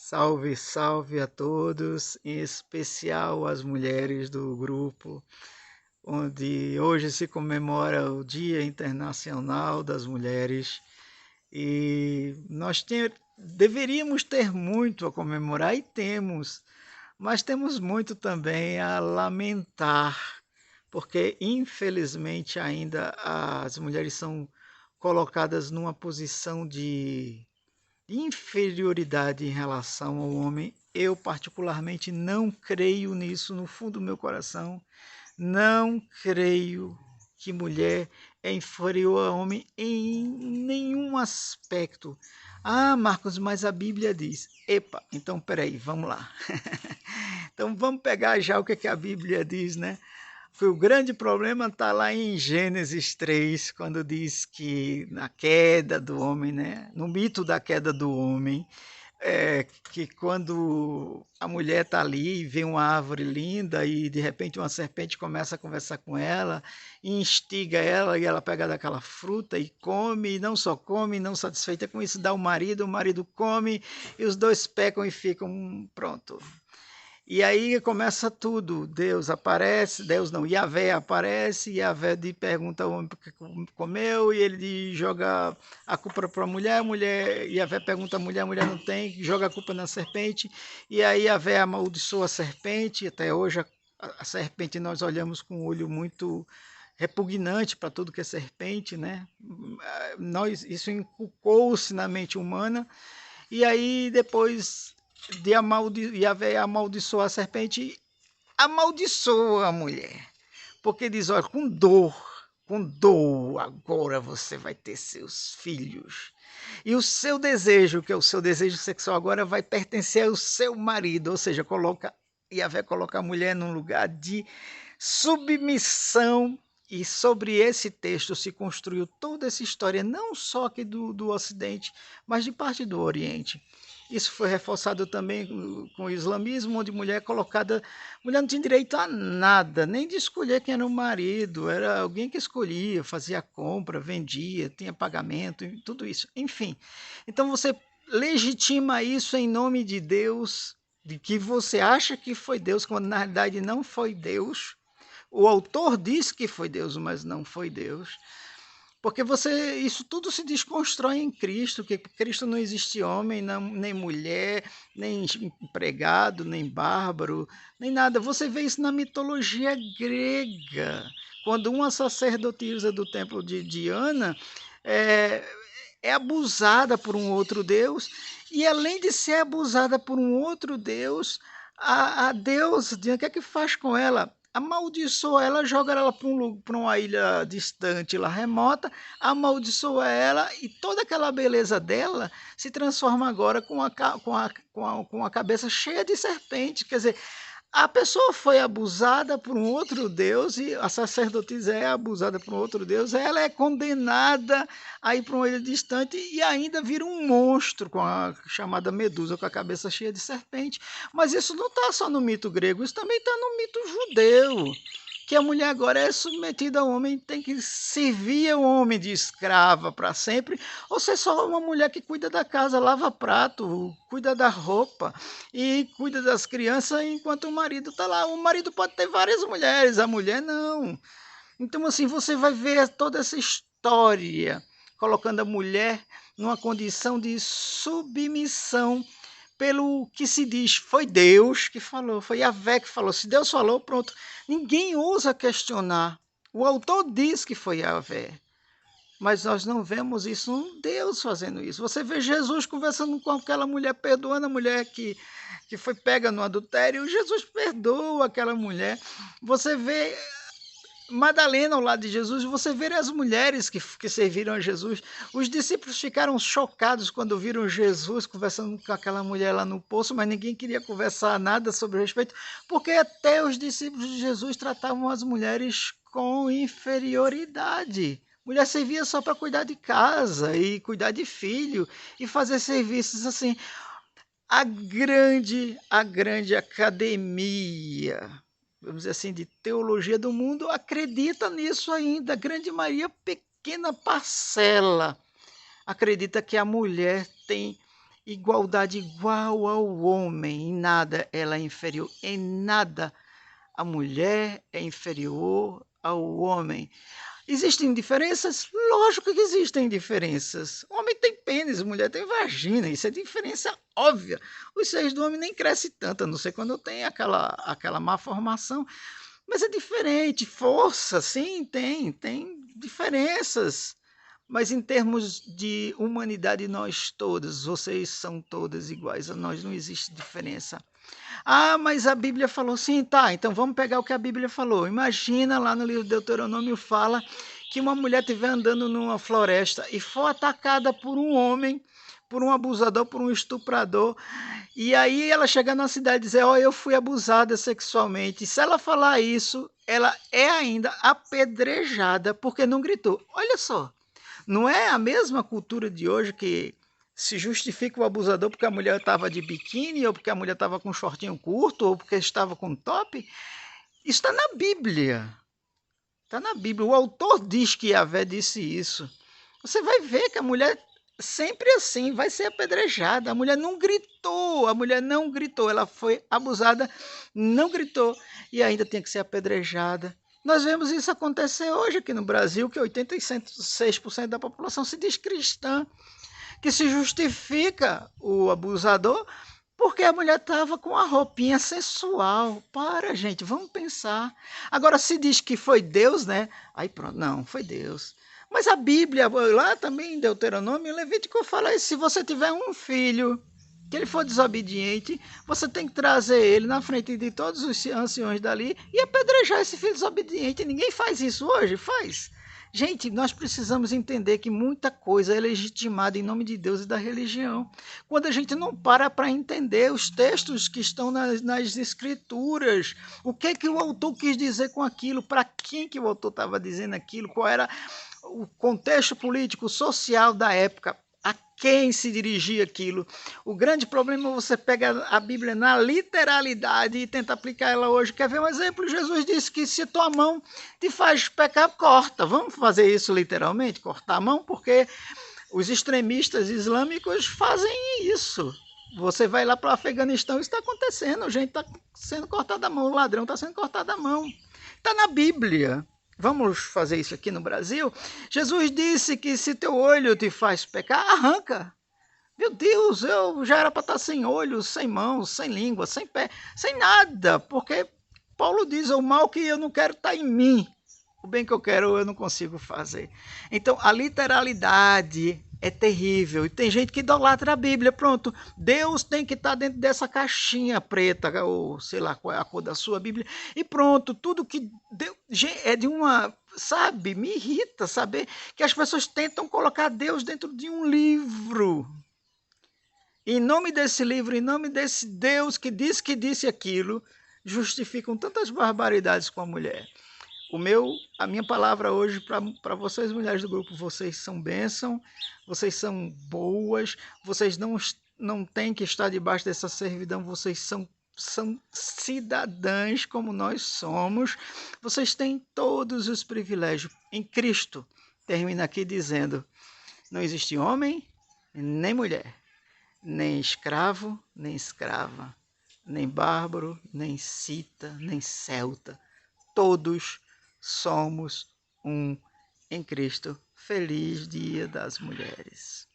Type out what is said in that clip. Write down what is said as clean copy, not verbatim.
Salve, salve a todos, em especial as mulheres do grupo, onde hoje se comemora o Dia Internacional das Mulheres e deveríamos ter muito a comemorar e temos, mas temos muito também a lamentar, porque infelizmente ainda as mulheres são colocadas numa posição de inferioridade em relação ao homem. Eu, particularmente, não creio nisso no fundo do meu coração. Não creio que mulher é inferior ao homem em nenhum aspecto. Ah, Marcos, mas a Bíblia diz. Epa, então peraí, vamos lá. Então vamos pegar já o que a Bíblia diz, né? O grande problema está lá em Gênesis 3, quando diz que na queda do homem, né? No mito da queda do homem, que quando a mulher está ali e vê uma árvore linda e de repente uma serpente começa a conversar com ela, e instiga ela e ela pega daquela fruta e come, e não só come, não satisfeita com isso, dá ao marido, o marido come e os dois pecam e ficam pronto. E aí começa tudo, Deus aparece, Deus não, Yahvé aparece, Yahvé pergunta ao homem porque comeu, e ele joga a culpa para a mulher, Yahvé pergunta à mulher não tem, joga a culpa na serpente, e aí Yahvé amaldiçoa a serpente, até hoje a serpente nós olhamos com um olho muito repugnante para tudo que é serpente, né? Isso inculcou-se na mente humana, e aí depois Yahvé amaldiçoa a serpente, amaldiçoa a mulher. Porque diz, olha, com dor, agora você vai ter seus filhos. E o seu desejo, que é o seu desejo sexual, agora vai pertencer ao seu marido. Ou seja, Yahvé coloca a mulher num lugar de submissão. E sobre esse texto se construiu toda essa história, não só aqui do Ocidente, mas de parte do Oriente. Isso foi reforçado também com o islamismo, onde mulher mulher não tinha direito a nada, nem de escolher quem era o marido, era alguém que escolhia, fazia a compra, vendia, tinha pagamento, tudo isso. Enfim, então você legitima isso em nome de Deus, de que você acha que foi Deus, quando na realidade não foi Deus. O autor disse que foi Deus, mas não foi Deus. Porque isso tudo se desconstrói em Cristo, que Cristo não existe homem, não, nem mulher, nem empregado, nem bárbaro, nem nada. Você vê isso na mitologia grega. Quando uma sacerdotisa do templo de Diana é, é abusada por um outro deus, e além de ser abusada por um outro deus, a deusa, o que é que faz com ela? Amaldiçoa ela, joga ela para uma ilha distante, lá remota, amaldiçoa ela e toda aquela beleza dela se transforma agora com a cabeça cheia de serpente. Quer dizer, a pessoa foi abusada por um outro Deus, e a sacerdotisa é abusada por um outro Deus, ela é condenada a ir para uma ilha distante e ainda vira um monstro com a chamada Medusa, com a cabeça cheia de serpente. Mas isso não está só no mito grego, isso também está no mito judeu, que a mulher agora é submetida ao homem, tem que servir ao homem de escrava para sempre, ou ser só uma mulher que cuida da casa, lava prato, cuida da roupa e cuida das crianças enquanto o marido está lá. O marido pode ter várias mulheres, a mulher não. Então, assim, você vai ver toda essa história colocando a mulher numa condição de submissão pelo que se diz. Foi Deus que falou, foi Yahvé que falou. Se Deus falou, pronto. Ninguém ousa questionar. O autor diz que foi Yahvé. Mas nós não vemos isso, um Deus fazendo isso. Você vê Jesus conversando com aquela mulher, perdoando a mulher que foi pega no adultério. Jesus perdoa aquela mulher. Você vê Madalena ao lado de Jesus, você vê as mulheres que serviram a Jesus. Os discípulos ficaram chocados quando viram Jesus conversando com aquela mulher lá no poço, mas ninguém queria conversar nada sobre o respeito, porque até os discípulos de Jesus tratavam as mulheres com inferioridade. Mulher servia só para cuidar de casa e cuidar de filho e fazer serviços assim. A grande academia, vamos dizer assim, de teologia do mundo acredita nisso ainda. A grande maioria, pequena parcela, acredita que a mulher tem igualdade igual ao homem, em nada ela é inferior, em nada a mulher é inferior ao homem. Existem diferenças? Lógico que existem diferenças. Homem tem pênis, mulher tem vagina, isso é diferença óbvia. Os seios do homem nem crescem tanto, a não ser quando tem aquela má formação. Mas é diferente, força, sim, tem diferenças. Mas em termos de humanidade, nós todos, vocês são todas iguais, a nós não existe diferença. Ah, mas a Bíblia falou sim, tá, então vamos pegar o que a Bíblia falou. Imagina lá no livro de Deuteronômio fala que uma mulher estiver andando numa floresta e for atacada por um homem, por um abusador, por um estuprador, e aí ela chega na cidade e dizer, ó, eu fui abusada sexualmente. Se ela falar isso, ela é ainda apedrejada porque não gritou. Olha só, não é a mesma cultura de hoje que se justifica o abusador porque a mulher estava de biquíni, ou porque a mulher estava com um shortinho curto, ou porque estava com top. Isso está na Bíblia. Está na Bíblia. O autor diz que Yahvé disse isso. Você vai ver que a mulher sempre assim vai ser apedrejada. A mulher não gritou, ela foi abusada, não gritou e ainda tem que ser apedrejada. Nós vemos isso acontecer hoje aqui no Brasil, que 86% da população se diz cristã, que se justifica o abusador porque a mulher estava com a roupinha sensual. Para, gente, vamos pensar. Agora, se diz que foi Deus, né? Aí pronto, não, foi Deus. Mas a Bíblia, lá também em Deuteronômio, em Levítico, fala isso. Se você tiver um filho que ele for desobediente, você tem que trazer ele na frente de todos os anciões dali e apedrejar esse filho desobediente. Ninguém faz isso hoje, faz. Gente, nós precisamos entender que muita coisa é legitimada em nome de Deus e da religião. Quando a gente não para entender os textos que estão nas escrituras, o que o autor quis dizer com aquilo, para quem que o autor estava dizendo aquilo, qual era o contexto político, social da época, a quem se dirigia aquilo. O grande problema é você pegar a Bíblia na literalidade e tentar aplicar ela hoje. Quer ver um exemplo? Jesus disse que se tua mão te faz pecar, corta. Vamos fazer isso literalmente? Cortar a mão? Porque os extremistas islâmicos fazem isso. Você vai lá para o Afeganistão, isso está acontecendo. A gente está sendo cortada a mão, o ladrão está sendo cortado a mão. Está na Bíblia. Vamos fazer isso aqui no Brasil? Jesus disse que se teu olho te faz pecar, arranca. Meu Deus, eu já era para estar sem olhos, sem mãos, sem língua, sem pé, sem nada. Porque Paulo diz, o mal que eu não quero está em mim. O bem que eu quero eu não consigo fazer. Então, a literalidade é terrível. E tem gente que idolatra a Bíblia. Pronto, Deus tem que estar dentro dessa caixinha preta, ou sei lá qual é a cor da sua Bíblia. E pronto, tudo que Deus é de uma... Sabe, me irrita saber que as pessoas tentam colocar Deus dentro de um livro. Em nome desse livro, em nome desse Deus que disse aquilo, justificam tantas barbaridades com a mulher. A minha palavra hoje para vocês, mulheres do grupo, vocês são bênção, vocês são boas, vocês não têm que estar debaixo dessa servidão, vocês são cidadãs como nós somos, vocês têm todos os privilégios em Cristo. Termina aqui dizendo, não existe homem nem mulher, nem escravo nem escrava, nem bárbaro, nem cita, nem celta, todos somos um em Cristo. Feliz Dia das Mulheres.